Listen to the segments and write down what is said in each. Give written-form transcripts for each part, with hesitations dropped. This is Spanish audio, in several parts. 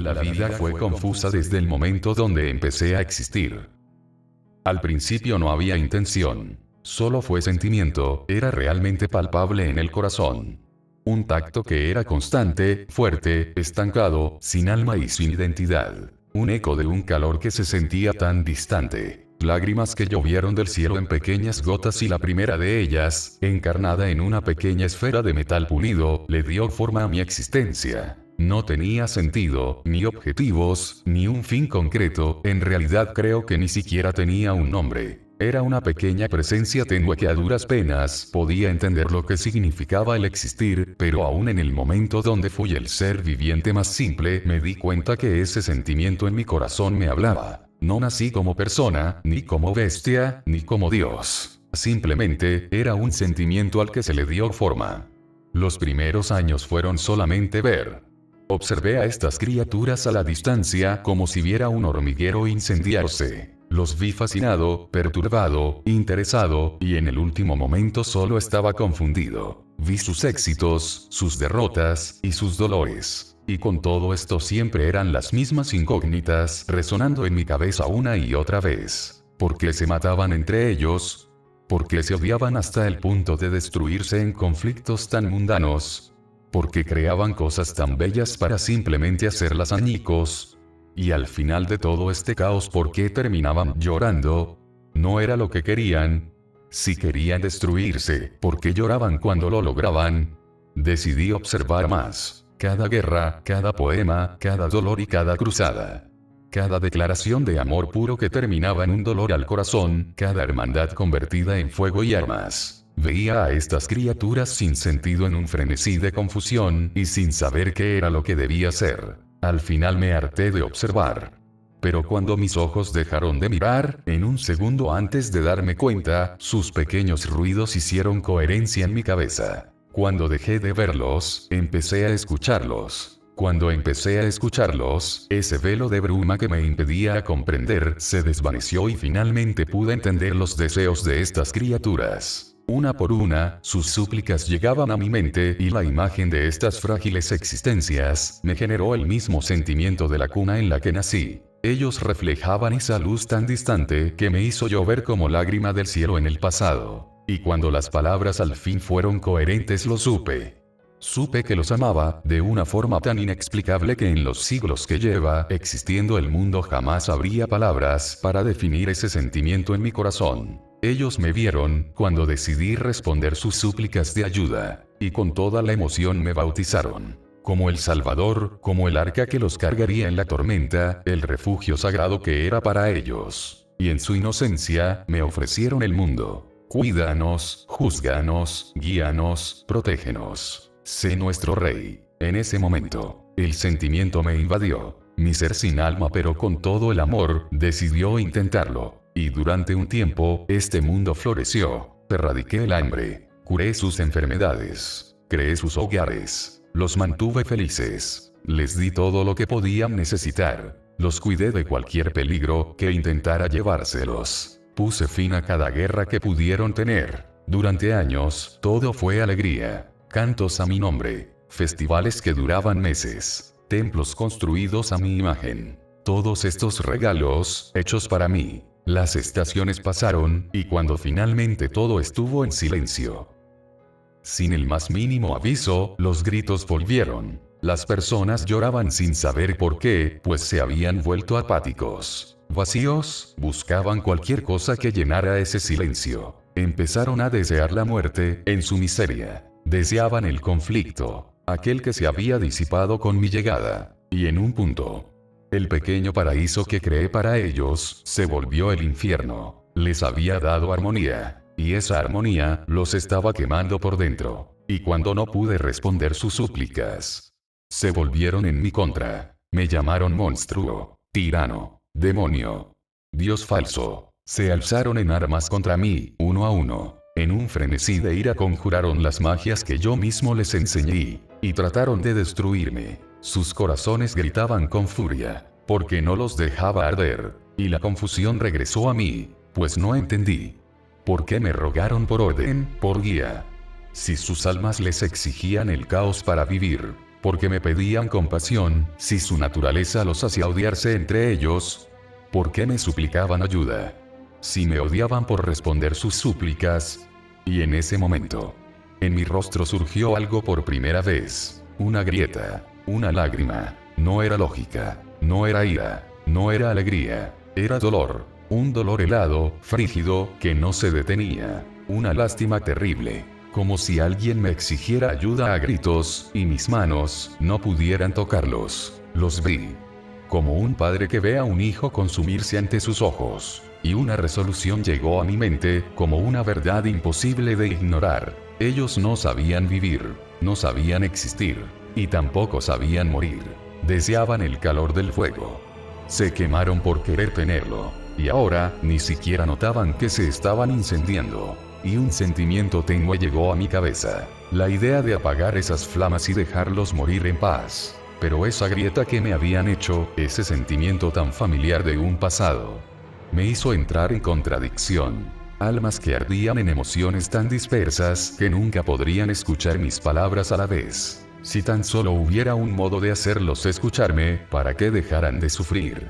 La vida fue confusa desde el momento donde empecé a existir. Al principio no había intención. Solo fue sentimiento, era realmente palpable en el corazón. Un tacto que era constante, fuerte, estancado, sin alma y sin identidad. Un eco de un calor que se sentía tan distante. Lágrimas que llovieron del cielo en pequeñas gotas y la primera de ellas, encarnada en una pequeña esfera de metal pulido, le dio forma a mi existencia. No tenía sentido, ni objetivos, ni un fin concreto, en realidad creo que ni siquiera tenía un nombre. Era una pequeña presencia tenue que a duras penas podía entender lo que significaba el existir, pero aún en el momento donde fui el ser viviente más simple, me di cuenta que ese sentimiento en mi corazón me hablaba. No nací como persona, ni como bestia, ni como Dios. Simplemente, era un sentimiento al que se le dio forma. Los primeros años fueron solamente ver. Observé a estas criaturas a la distancia como si viera un hormiguero incendiarse. Los vi fascinado, perturbado, interesado, y en el último momento solo estaba confundido. Vi sus éxitos, sus derrotas, y sus dolores. Y con todo esto siempre eran las mismas incógnitas resonando en mi cabeza una y otra vez. ¿Por qué se mataban entre ellos? ¿Por qué se odiaban hasta el punto de destruirse en conflictos tan mundanos? ¿Por qué creaban cosas tan bellas para simplemente hacerlas añicos? Y al final de todo este caos, ¿por qué terminaban llorando? No era lo que querían. Si querían destruirse, ¿por qué lloraban cuando lo lograban? Decidí observar más. Cada guerra, cada poema, cada dolor y cada cruzada. Cada declaración de amor puro que terminaba en un dolor al corazón, cada hermandad convertida en fuego y armas. Veía a estas criaturas sin sentido en un frenesí de confusión, y sin saber qué era lo que debía ser. Al final me harté de observar. Pero cuando mis ojos dejaron de mirar, en un segundo antes de darme cuenta, sus pequeños ruidos hicieron coherencia en mi cabeza. Cuando dejé de verlos, empecé a escucharlos. Cuando empecé a escucharlos, ese velo de bruma que me impedía comprender se desvaneció y finalmente pude entender los deseos de estas criaturas. Una por una, sus súplicas llegaban a mi mente y la imagen de estas frágiles existencias me generó el mismo sentimiento de la cuna en la que nací. Ellos reflejaban esa luz tan distante que me hizo llover como lágrima del cielo en el pasado. Y cuando las palabras al fin fueron coherentes lo supe. Supe que los amaba, de una forma tan inexplicable que en los siglos que lleva existiendo el mundo jamás habría palabras para definir ese sentimiento en mi corazón. Ellos me vieron cuando decidí responder sus súplicas de ayuda, y con toda la emoción me bautizaron. Como el Salvador, como el arca que los cargaría en la tormenta, el refugio sagrado que era para ellos. Y en su inocencia, me ofrecieron el mundo. Cuídanos, júzganos, guíanos, protégenos. Sé nuestro rey. En ese momento, el sentimiento me invadió. Mi ser sin alma pero con todo el amor, decidió intentarlo. Y durante un tiempo, este mundo floreció. Erradiqué el hambre. Curé sus enfermedades. Creé sus hogares. Los mantuve felices. Les di todo lo que podían necesitar. Los cuidé de cualquier peligro que intentara llevárselos. Puse fin a cada guerra que pudieron tener. Durante años, todo fue alegría. Cantos a mi nombre. Festivales que duraban meses. Templos construidos a mi imagen. Todos estos regalos, hechos para mí. Las estaciones pasaron, y cuando finalmente todo estuvo en silencio. Sin el más mínimo aviso, los gritos volvieron. Las personas lloraban sin saber por qué, pues se habían vuelto apáticos. Vacíos, buscaban cualquier cosa que llenara ese silencio. Empezaron a desear la muerte, en su miseria. Deseaban el conflicto, aquel que se había disipado con mi llegada. Y en un punto, el pequeño paraíso que creé para ellos, se volvió el infierno. Les había dado armonía. Y esa armonía, los estaba quemando por dentro. Y cuando no pude responder sus súplicas, se volvieron en mi contra. Me llamaron monstruo, tirano, demonio, Dios falso. Se alzaron en armas contra mí, uno a uno. En un frenesí de ira conjuraron las magias que yo mismo les enseñé. Y trataron de destruirme. Sus corazones gritaban con furia, porque no los dejaba arder. Y la confusión regresó a mí, pues no entendí. ¿Por qué me rogaron por orden, por guía? Si sus almas les exigían el caos para vivir. ¿Por qué me pedían compasión, si su naturaleza los hacía odiarse entre ellos? ¿Por qué me suplicaban ayuda, si me odiaban por responder sus súplicas? Y en ese momento, en mi rostro surgió algo por primera vez, una grieta, una lágrima. No era lógica, no era ira, no era alegría, era dolor, un dolor helado, frígido, que no se detenía, una lástima terrible, como si alguien me exigiera ayuda a gritos, y mis manos no pudieran tocarlos. Los vi, como un padre que ve a un hijo consumirse ante sus ojos, y una resolución llegó a mi mente, como una verdad imposible de ignorar. Ellos no sabían vivir, no sabían existir, y tampoco sabían morir. Deseaban el calor del fuego. Se quemaron por querer tenerlo, y ahora ni siquiera notaban que se estaban incendiando. Y un sentimiento tenue llegó a mi cabeza, la idea de apagar esas flamas y dejarlos morir en paz. Pero esa grieta que me habían hecho, ese sentimiento tan familiar de un pasado, me hizo entrar en contradicción. Almas que ardían en emociones tan dispersas que nunca podrían escuchar mis palabras a la vez. Si tan solo hubiera un modo de hacerlos escucharme, para que dejaran de sufrir.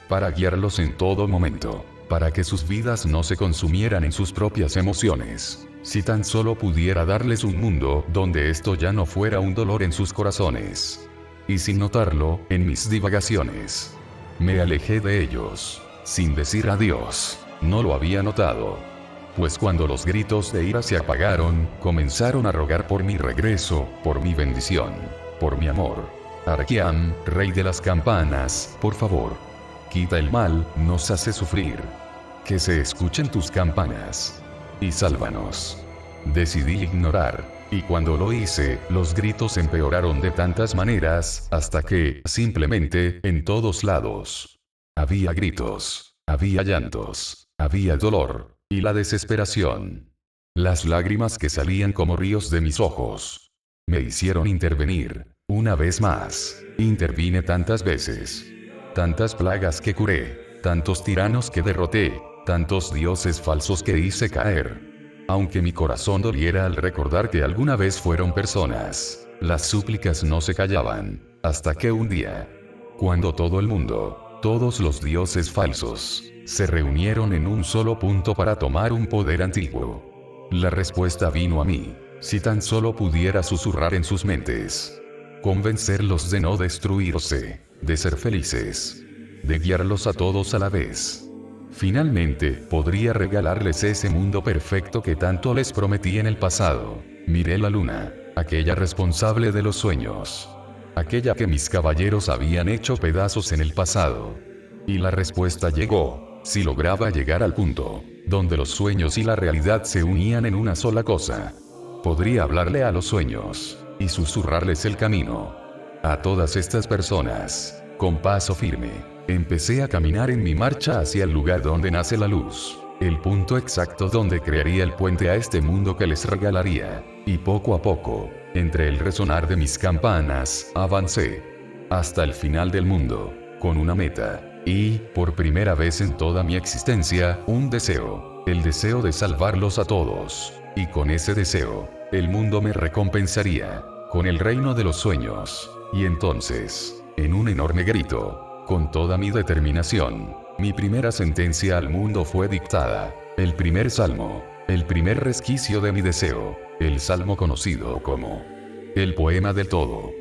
Para guiarlos en todo momento. Para que sus vidas no se consumieran en sus propias emociones. Si tan solo pudiera darles un mundo donde esto ya no fuera un dolor en sus corazones. Y sin notarlo, en mis divagaciones, me alejé de ellos, sin decir adiós. No lo había notado. Pues cuando los gritos de ira se apagaron, comenzaron a rogar por mi regreso, por mi bendición, por mi amor. Arkiam, rey de las campanas, por favor, quita el mal, nos hace sufrir. Que se escuchen tus campanas. Y sálvanos. Decidí ignorar, y cuando lo hice, los gritos empeoraron de tantas maneras, hasta que, simplemente, en todos lados, había gritos, había llantos, había dolor, y la desesperación. Las lágrimas que salían como ríos de mis ojos me hicieron intervenir, una vez más. Intervine tantas veces. Tantas plagas que curé, tantos tiranos que derroté, tantos dioses falsos que hice caer. Aunque mi corazón doliera al recordar que alguna vez fueron personas, las súplicas no se callaban, hasta que un día, cuando todo el mundo, todos los dioses falsos, se reunieron en un solo punto para tomar un poder antiguo, la respuesta vino a mí. Si tan solo pudiera susurrar en sus mentes, convencerlos de no destruirse, de ser felices, de guiarlos a todos a la vez. Finalmente, podría regalarles ese mundo perfecto que tanto les prometí en el pasado. Miré la luna, aquella responsable de los sueños, aquella que mis caballeros habían hecho pedazos en el pasado. Y la respuesta llegó. Si lograba llegar al punto donde los sueños y la realidad se unían en una sola cosa, podría hablarle a los sueños y susurrarles el camino. A todas estas personas, con paso firme, empecé a caminar en mi marcha hacia el lugar donde nace la luz, el punto exacto donde crearía el puente a este mundo que les regalaría. Y poco a poco, entre el resonar de mis campanas, avancé hasta el final del mundo, con una meta. Y, por primera vez en toda mi existencia, un deseo. El deseo de salvarlos a todos. Y con ese deseo, el mundo me recompensaría con el reino de los sueños. Y entonces, en un enorme grito, con toda mi determinación, mi primera sentencia al mundo fue dictada. El primer salmo, el primer resquicio de mi deseo, el salmo conocido como el poema del todo.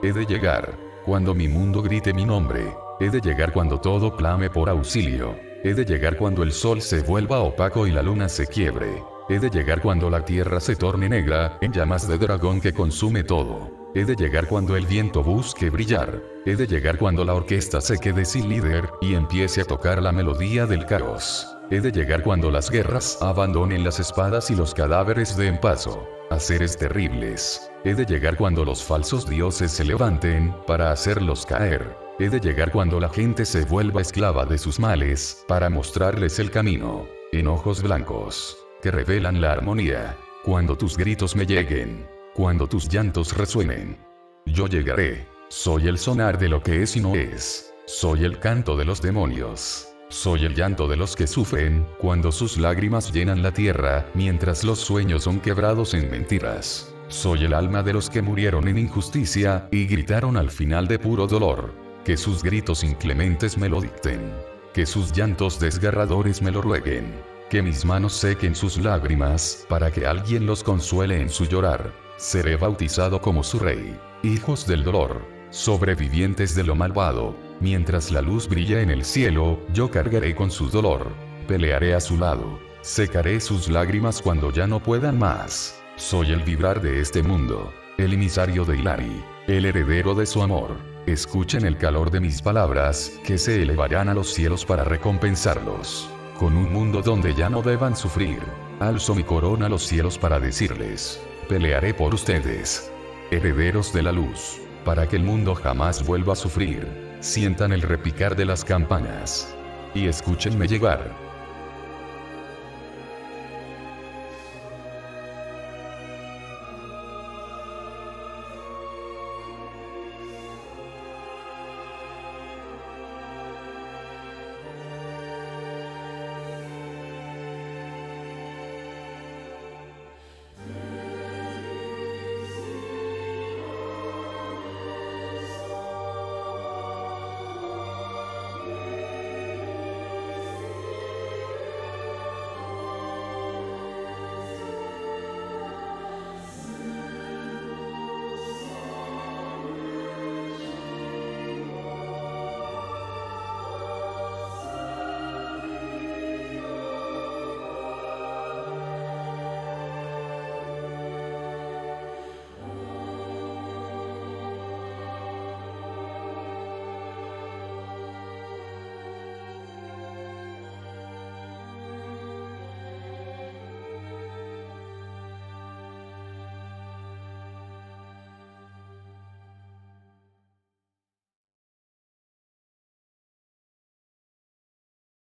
He de llegar, cuando mi mundo grite mi nombre. He de llegar cuando todo clame por auxilio. He de llegar cuando el sol se vuelva opaco y la luna se quiebre. He de llegar cuando la tierra se torne negra, en llamas de dragón que consume todo. He de llegar cuando el viento busque brillar. He de llegar cuando la orquesta se quede sin líder y empiece a tocar la melodía del caos. He de llegar cuando las guerras abandonen las espadas y los cadáveres den paso a seres terribles. He de llegar cuando los falsos dioses se levanten para hacerlos caer. He de llegar cuando la gente se vuelva esclava de sus males, para mostrarles el camino, en ojos blancos, que revelan la armonía. Cuando tus gritos me lleguen, cuando tus llantos resuenen, yo llegaré. Soy el sonar de lo que es y no es. Soy el canto de los demonios. Soy el llanto de los que sufren, cuando sus lágrimas llenan la tierra, mientras los sueños son quebrados en mentiras. Soy el alma de los que murieron en injusticia, y gritaron al final de puro dolor. Que sus gritos inclementes me lo dicten. Que sus llantos desgarradores me lo rueguen. Que mis manos sequen sus lágrimas, para que alguien los consuele en su llorar. Seré bautizado como su rey. Hijos del dolor, sobrevivientes de lo malvado. Mientras la luz brilla en el cielo, yo cargaré con su dolor. Pelearé a su lado. Secaré sus lágrimas cuando ya no puedan más. Soy el vibrar de este mundo. El emisario de Hilari. El heredero de su amor. Escuchen el calor de mis palabras, que se elevarán a los cielos para recompensarlos. Con un mundo donde ya no deban sufrir. Alzo mi corona a los cielos para decirles. Pelearé por ustedes. Herederos de la luz. Para que el mundo jamás vuelva a sufrir. Sientan el repicar de las campanas. Y escúchenme llegar.